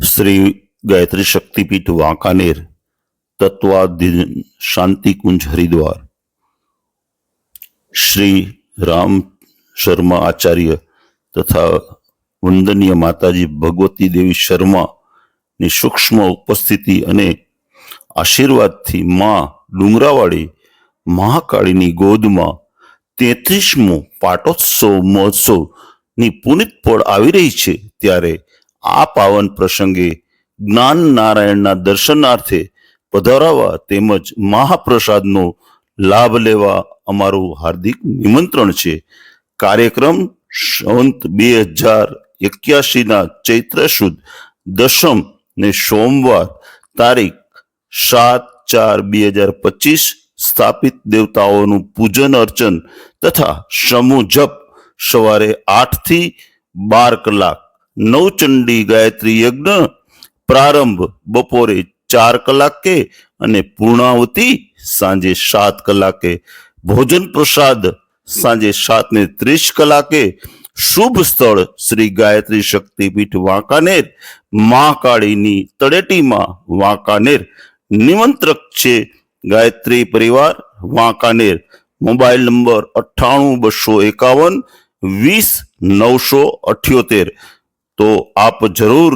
श्री गायत्री शक्तिपीठ वांकानेर तत्वाधीन शांतिकुंज हरिद्वार श्री राम शर्मा आचार्य तथा वंदनीय माताजी भगवती देवी शर्मा ની સૂક્ષ્મ ઉપસ્થિતિ અને આશીર્વાદથી માં ડુંગરાવાળી મહાકાળીની ગોદમાં 33મો પાટોત્સવ મહોત્સવની પુનિત પળ આવી રહી છે ત્યારે આ પાવન પ્રસંગે જ્ઞાન નારાયણના દર્શનાર્થે પધારવા તેમજ મહાપ્રસાદનો લાભ લેવા અમારું હાર્દિક નિમંત્રણ છે। કાર્યક્રમ સંવત 2081 ચૈત્ર સુદ દશમ ને સોમવાર તારીખ 7/4/2025 સ્થાપિત દેવતાઓનું પૂજન અર્ચન તથા સમૂહ જપ સવારે 8 થી 12 કલાક, નવચંડી ગાયત્રી યજ્ઞ પ્રારંભ બપોરે 4 કલાકે અને પૂર્ણાવતી સાંજે 7 કલાકે, ભોજન પ્રસાદ સાંજે 7:30 કલાકે। શુભ સ્થળ શ્રી ગાયત્રી શક્તિપીઠ વાંકાનેર, મહાકાળીની તળેટીમાં વાંકાનેર। નિમંત્રક છે ગાયત્રી પરિવાર વાંકાનેર। Mobile number 98 251 20 978। તો આપ જરૂર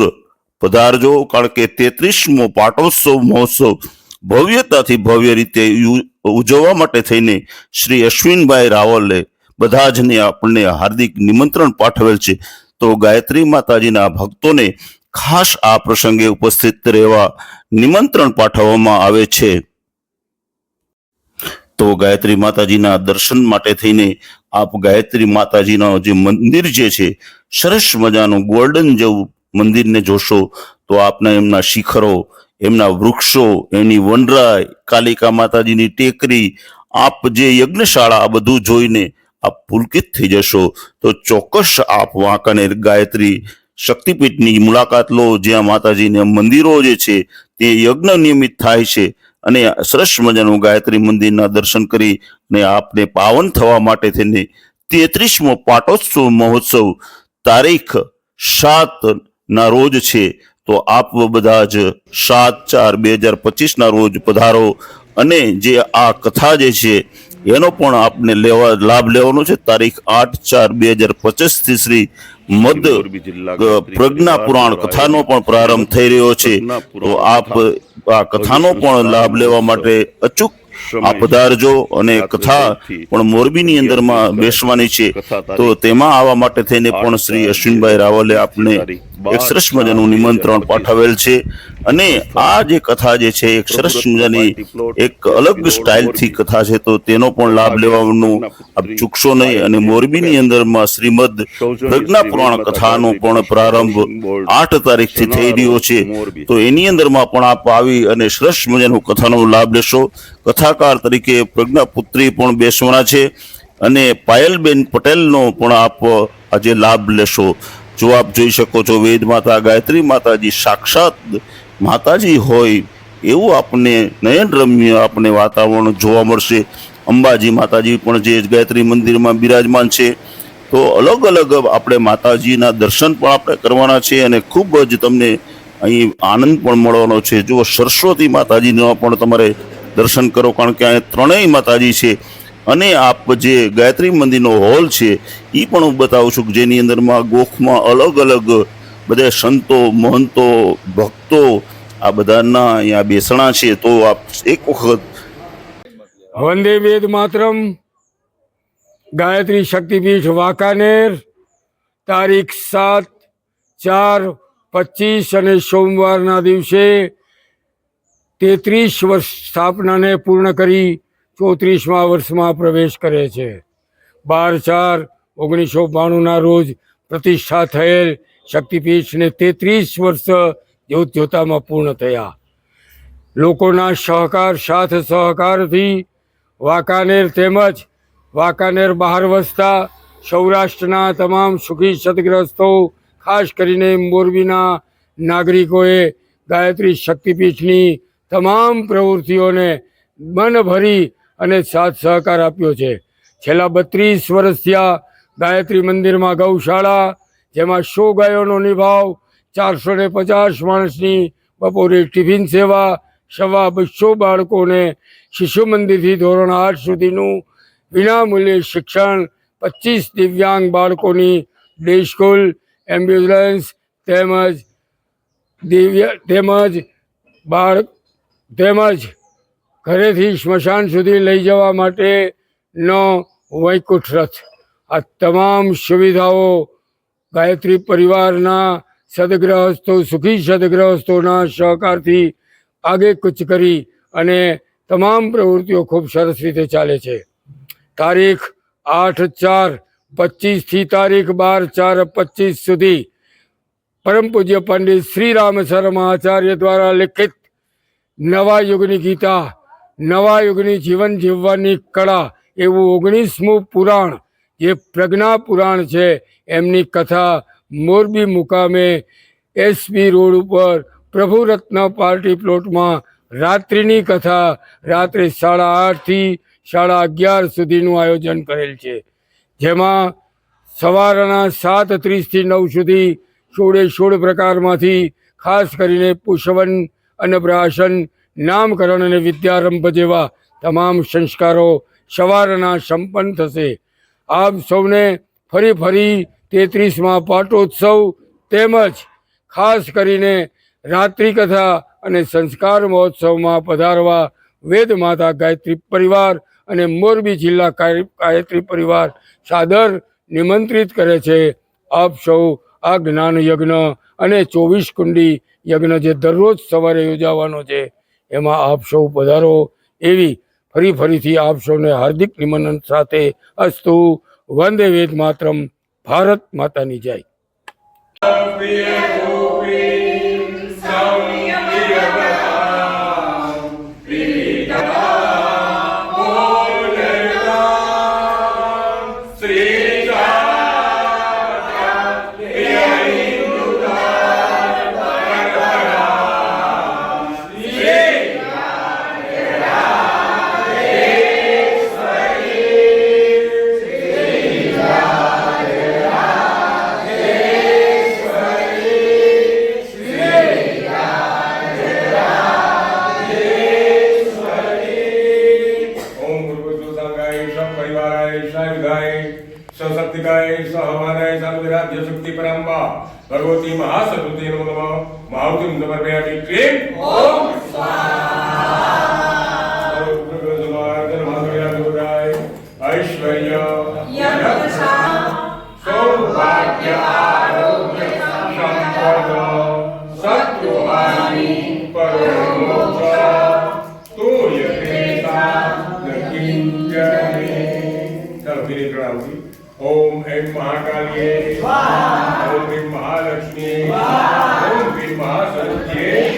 પધારજો, કારણ કે 33મો પાટોત્સવ મહોત્સવ ભવ્યતાથી ભવ્ય રીતે ઉજવવા માટે થઈને શ્રી અશ્વિનભાઈ રાવલે બધા જને આપણને હાર્દિક નિમંત્રણ પાઠવેલ છે। તો ગાયત્રી માતાજીના ભક્તોને ખાસ આ પ્રસંગે ઉપસ્થિત રહેવા નિમંત્રણ પાઠવવામાં આવે છે। તો ગાયત્રી માતાજીના દર્શન માટે થઈને આપ ગાયત્રી માતાજીનો જે મંદિર જે છે સરસ મજાનું ગોલ્ડન જેવું મંદિરને જોશો તો આપને એમના શિખરો, એમના વૃક્ષો, એની વનરાય, કાલિકા માતાજીની ટેકરી, આપ જે યજ્ઞશાળા આ બધું જોઈને આપ પુલકિત થઈ જશો। તો ચોક્કસ આપ વાંકાનેર ગાયત્રી શક્તિપીઠની મુલાકાત લો, જ્યાં માતાજીના મંદિરો જે છે તે યજ્ઞ નિયમિત થાય છે અને સરસ મજાનું ગાયત્રી મંદિરના દર્શન કરી અને આપને પાવન થવા માટે થઈને 33મો પાટોત્સવ મહોત્સવ તારીખ 7 ના રોજ છે। તો આપ બધા જ 7/4/2025 ના રોજ પધારો અને જે આ કથા જે છે એનો પણ આપને લાભ લેવાનો છે। તારીખ 8/4/2025 થી શ્રી મદ પ્રજ્ઞા પુરાણ કથાનો પણ પ્રારંભ થઈ રહ્યો છે। તો આપ આ કથાનો પણ લાભ લેવા માટે અચૂક આ પધારજો અને કથા પણ મોરબીની અંદરમાં બેસવાની છે। તો તેમાં આવવા માટે થઈને પણ શ્રી અશ્વિનભાઈ રાવલે આપને એક સરસ મજાનું નિમંત્રણ પાઠવેલ છે અને આ જે કથા જે છે એક સરસ મજાની એક અલગ સ્ટાઇલથી કથા છે, તો તેનો પણ લાભ લેવાનું આપ ચૂકશો નહીં। અને મોરબીની અંદરમાં શ્રીમદ પ્રજ્ઞા પુરાણ કથાનો પણ પ્રારંભ 8 તારીખથી થઈ રહ્યો છે। તો એની અંદરમાં પણ આપ આવી અને સરસ મજાનું કથાનો લાભ લેશો। કથાકાર તરીકે પ્રજ્ઞા પુત્રી પણ બેસવાના છે અને પાયલબેન પટેલનો પણ આપ આજે લાભ લેશો। જો આપ જોઈ શકો છો વેદ માતા ગાયત્રી માતાજી સાક્ષાત માતાજી હોય એવું આપને નયનરમ્ય આપને વાતાવરણ જોવા મળશે। અંબાજી માતાજી પણ જે ગાયત્રી મંદિરમાં બિરાજમાન છે। તો અલગ અલગ આપણે માતાજીના દર્શન પણ આપણે કરવાના છે અને ખૂબ જ તમને અહીં આનંદ પણ મળવાનો છે। જો સરસ્વતી માતાજીનો પણ તમારે દર્શન કરો, કારણ કે અહીંયા ત્રણેય માતાજી છે અને આપ જે ગાયત્રી મંદિરનો હોલ છે એ પણ હું બતાવું છું, જેની અંદરમાં ગોખમાં અલગ અલગ બધા સંતો, મહંતો, ભક્તો આ બધાના અહીંયા બેસણા છે। તો આપ એક વખત વંદે વેદ માતરમ ગાયત્રી શક્તિપીઠ વાંકાનેર તારીખ 7/4/25 અને સોમવારના દિવસે 33 વર્ષ સ્થાપનાને પૂર્ણ કરી 34મા વર્ષમાં પ્રવેશ કરે છે। 12/4/1992 રોજ પ્રતિષ્ઠા થયેલ શક્તિપીઠને 33 વર્ષ જોતજોતામાં પૂર્ણ થયા। લોકોના સહકાર સાથ સહકારથી વાંકાનેર તેમજ વાંકાનેર બહાર વસતા સૌરાષ્ટ્રના તમામ સુખી સદગ્રસ્તો, ખાસ કરીને મોરબીના નાગરિકોએ ગાયત્રી શક્તિપીઠની તમામ પ્રવૃત્તિઓને મન ભરી અને સાથ સહકાર આપ્યો છે। છેલ્લા 32 વર્ષ થયા ગાયત્રી મંદિરમાં ગૌશાળા, જેમાં 100 ગાયોનો નિભાવ, 450 માણસની બપોરે ટિફિન સેવા, 250 બાળકોને શિશુ મંદિરથી ધોરણ 8 સુધીનું વિનામૂલ્યે શિક્ષણ, 25 દિવ્યાંગ બાળકોની ડે સ્કૂલ, એમ્બ્યુલન્સ તેમજ ઘરેથી સ્મશાન સુધી લઈ જવા માટેનો વૈકુંઠ રથ. આ તમામ સુવિધાઓ ગાયત્રી પરિવારના સદગ્રહસ્થો, સુખી સદગ્રહસ્થોના સહકારથી આગેકૂચ કરી અને તમામ પ્રવૃત્તિઓ ખૂબ સરસ રીતે ચાલે છે. તારીખ 8/4/25થી તારીખ 12/4/25 સુધી પરમ પૂજ્ય પંડિત શ્રી રામ શર્મા આચાર્ય દ્વારા લિખિત નવા યુગની ગીતા, નવા યુગની જીવન જીવવાની કળા એવું 19મું પુરાણ જે પ્રજ્ઞા પુરાણ છે, એમની કથા મોરબી મુકામે એસબી રોડ ઉપર પ્રભુ રત્ન પાર્ટી પ્લોટમાં રાત્રિની કથા રાત્રે 8:30 થી 11:30 સુધીનું આયોજન કરેલ છે, જેમાં સવારના 7:30 થી 9 સુધી 16 પ્રકારમાંથી ખાસ કરીને પુષ્પવન, અન્નપ્રાશન, નામકરણ અને વિદ્યારંભ જેવા તમામ સંસ્કારો સવારના સંપન્ન થશે. આપ સૌને ફરી 33મા પાટોત્સવ તેમજ ખાસ કરીને રાત્રિ કથા અને સંસ્કાર મહોત્સવમાં પધારવા વેદ માતા ગાયત્રી પરિવાર અને મોરબી જિલ્લા ગાયત્રી પરિવાર સાદર નિમંત્રિત કરે છે. આપ સૌ આ જ્ઞાન યજ્ઞ અને 24 કુંડી યજ્ઞ જે દરરોજ સવારે યોજાવાનો છે એમાં આપ સૌ પધારો એવી ફરીથી આપ સૌને હાર્દિક નિમંત્રણ સાથે અસ્તુ. વંદે વેદ માતરમ. ભારત માતાની જય. भगवती महासरस्वती नमो नमः. महावतीं समर्पयामि. क्लीं ओम स्वाहा. ऐश्वर्य सौभाग्य आरोग्य संपद सत्वानि परमोक्ष तूयते चलो फिर प्रणाम. ओम ऐं महाकालिये स्वाहा. ओम ह्रीं महालक्ष्मी स्वाहा. ओम ह्रीं महासरस्वती